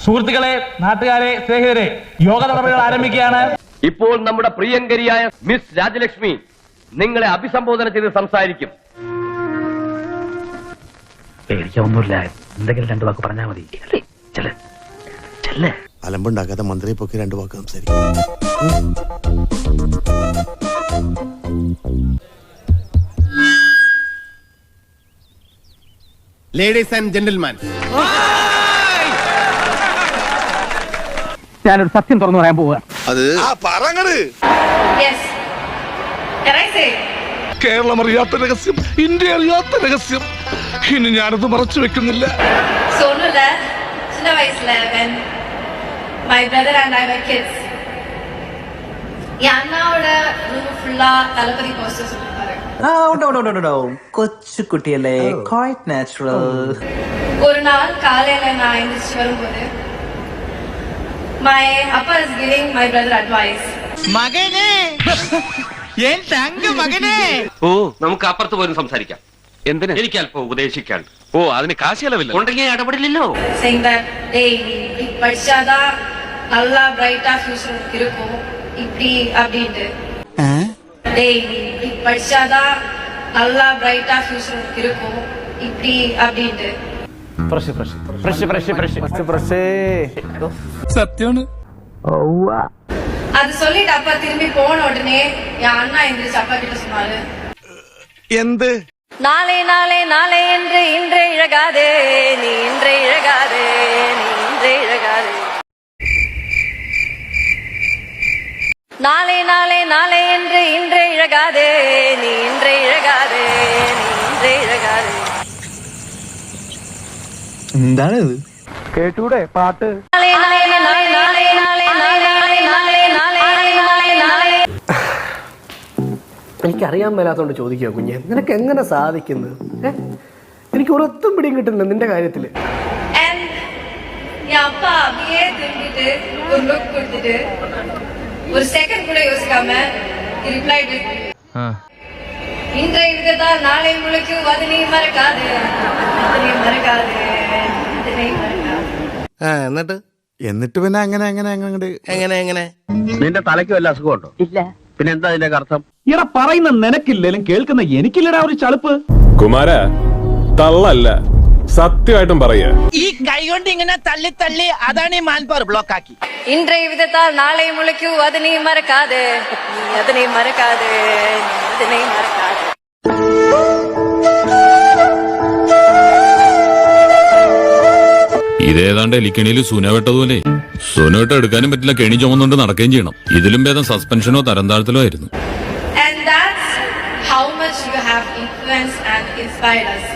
സുഹൃത്തുക്കളെ, നാട്ടുകാരെ, സ്നേഹിതരെ, യോഗ നടപടികൾ ആരംഭിക്കുകയാണ്. ഇപ്പോൾ നമ്മുടെ പ്രിയങ്കരിയായ മിസ് രാജലക്ഷ്മി നിങ്ങളെ അഭിസംബോധന ചെയ്ത് സംസാരിക്കും. പേടിക്കൊന്നുമില്ല, എന്തെങ്കിലും രണ്ടു വാക്ക് പറഞ്ഞാൽ മതി. അലമ്പുണ്ടാക്കാതെ മന്ത്രിയെ പൊക്കി രണ്ടു വാക്ക് സംസാരിക്കും. ലേഡീസ് ആൻഡ് ജെന്റിൽമാൻ, ഞാനൊരു സത്യം തുറന്നു പറയാൻ പോവുക. അത് കേരളം അറിയാത്ത രഹസ്യം, ഇന്ത്യ അറിയാത്ത രഹസ്യം. ഇനി ഞാനത് മറച്ചു വെക്കുന്നില്ല. ചിന്ന വയസ്സില് when my brother and I were kids, ഈ അണ്ണാவோட റൂം ഫുള്ളാ തലപ്പതി പോസ്റ്റേഴ്സ് കൊച്ചുകുട്ടിയല്ലേ, quite natural. ഒരു നാൾ കാലയില ഞാൻ എഴുന്നേറ്റ് വരുമ്പോഴ് my appa is giving my brother advice. മകനെ, എൻ തങ്ക മകനെ. ഓ, നമുക്ക് അപ്പുറത്ത് പോലും സംസാരിക്കാം. എന്തിന്? എനിക്ക് അല്പം ഉപദേശിക്കാൻ. ഓ, അതിന് കാശ് ചെലവില്ല. ഉണ്ടെങ്കിൽ ഇടപെടില്ലല്ലോ. saying that hey പഠിച്ചാതാ നല്ല ബ്രൈറ്റാ ഫ്യൂച്ചർ இருக்கும் இப்படி அப்படிட்டு. டேய் படிச்சாதா நல்லா பிரைட்டா ஃபியூச்சர் இருக்கும் இப்படி அப்படிட்டு. സത്യമാണ്. அது சொல்லிட்டு அப்பா திரும்பி போன உடனே என் அண்ணா எந்திரிச்சு அப்பா கிட்ட சொன்னாரு, എന്ത്? நாளே நாளே நாளே என்று இன்றே இழகாதே, நீ இன்றே இழகாதே, நீ இன்றே இழகாதே. நாளே நாளே நாளே என்று இன்றே இழகாதே, நீ இன்றே இழகாதே, நீ இன்றே இழகாதே. എന്താണിത്? കേട്ടൂടെ പാട്ട്? நாளே நாளே நாளே நாளே நாளே நாளே நாளே நாளே நாளே നാളെ. എനിക്കറിയാൻ മേലാത്തോണ്ട് ചോദിക്കുക കുഞ്ഞെ, നിനക്ക് എങ്ങനെ സാധിക്കുന്നത്? എനിക്ക് ഒരൊത്തും പിടിയും കിട്ടുന്നില്ല നിന്റെ കാര്യത്തില്. என் அப்பா அப்படியே திரும்பிட்டு ஒரு லுக் கொடுத்துட்டு ஒரு செகண்ட் கூட யோசிக்காம ரிப்ளைட், இன்றைய விதத்தால் நாளை முளைக்கும், அது நீ மறக்காது, அது நீ மறக்காது, அது நீ மறக்காது. എന്നിട്ട് പിന്നെ അങ്ങനെ അങ്ങനെ അങ്ങോട്ട് എങ്ങനെ നിന്റെ തലയ്ക്ക് വല്ല അസുഖമുണ്ടോ? ഇല്ല. പിന്നെ എന്താ അതിന്റെ അർത്ഥം? ഇട പറയുന്ന നിനക്കില്ലേലും കേൾക്കുന്ന എനിക്കില്ലടാ ഒരു ചളുപ്പ്. കുമാര, തള്ളല്ല, സത്യമായിട്ടും പറയാ. ഈ കൈ കൊണ്ട് ഇങ്ങനെ തള്ളി തള്ളി അതാണ് ഈ മാൻപവർ ബ്ലോക്ക് ആക്കി. இன்றைய விதத்தால் நாளை முளைக்கும், அது நீ மறக்காது, நீ அது நீ மறக்காது, நீ அது நீ மறக்காது. ഇതേതാണ്ട് എലിക്കണിയിൽ സുന വെട്ടതുപോലെ. സുന വെട്ട എടുക്കാനും പറ്റില്ല, കെണി ചുമന്നുകൊണ്ട് നടക്കുകയും ചെയ്യണം. ഇതിലും ഭേദം സസ്പെൻഷനോ തരംതാഴ്ത്തലോ ആയിരുന്നു. And that's how much you have influenced and inspired us.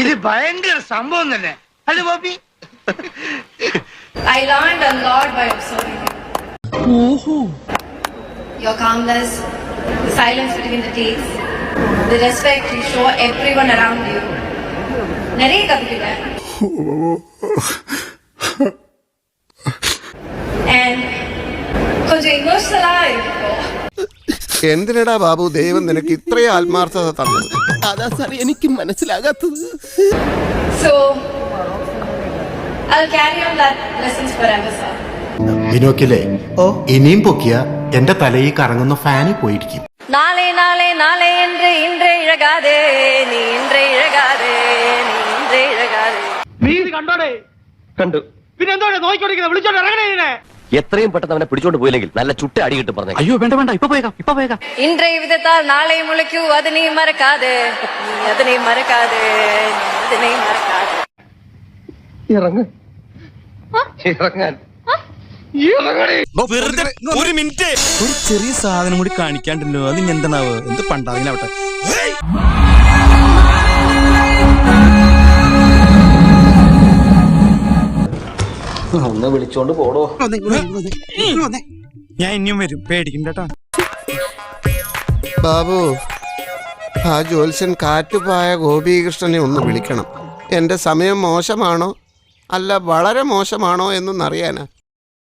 ഇത് ഭയങ്കര സംഭവം തന്നെ അല്ലേ Bobby? I learned a lot by observing you. Your calmness, the silence between the takes, the respect you show everyone around you. நிறைய கத்துக்கிட்டேன். And கொஞ்சம் இமோஷனலா இருக்கும். എന്തിനടാ ബാബു ദൈവം നിനക്ക് ഇത്രയും ആത്മാർത്ഥത തന്നത്? അതാ സാർ എനിക്ക് മനസ്സിലാകാത്തത്. So I'll carry on that lessons forever, sir. വിനോക്കിലെ ഇനിയും പൊക്കിയ എന്റെ തലയിൽ കറങ്ങുന്ന ഫാനിൽ പോയിരിക്കും. நாளே நாளே நாளே என்று இன்றே இழகாதே, நீ இன்றே இழகாதே, நீ இன்றே இழகாதே. നീ ഇത് കണ്ടോടെ? കണ്ടു. പിന്നെ എന്തോടെ നോക്കിക്കൊണ്ടിരിക്കുന്നത്? വിളിച്ചോണ്ട് ഇറങ്ങണേ. എത്രയും പെട്ടെന്ന് അവനെ പിടിച്ചോണ്ട് പോയില്ലെങ്കിൽ നല്ല ചുട്ട അടി കിട്ടും പറഞ്ഞു. അയ്യോ വേണ്ട വേണ്ട, ഇപ്പൊ പോയേക്കാം. இன்றைய விதத்தால் நாளை முளைக்கும், அது நீ மறக்காது, நீ அது நீ மறக்காது, நீ அது நீ மறக்காது. ഒരു മിനിറ്റ്, ഒരു ചെറിയ സാധനം കൂടി കാണിക്കാണ്ടല്ലോ. അത് എന്താണാവോ? എന്ത് പണ്ടാവിനാവട്ടെ. ഒന്ന് വിളിച്ചോണ്ട് പോടോ. ഞാൻ ഇനിയും വരും, പേടിക്കണ്ട. ബാബു, ആ ജ്യോത്സ്യൻ കാറ്റുപായ ഗോപീകൃഷ്ണനെ ഒന്ന് വിളിക്കണം. എന്റെ സമയം മോശമാണോ അല്ല വളരെ മോശമാണോ എന്നൊന്നറിയാനാ.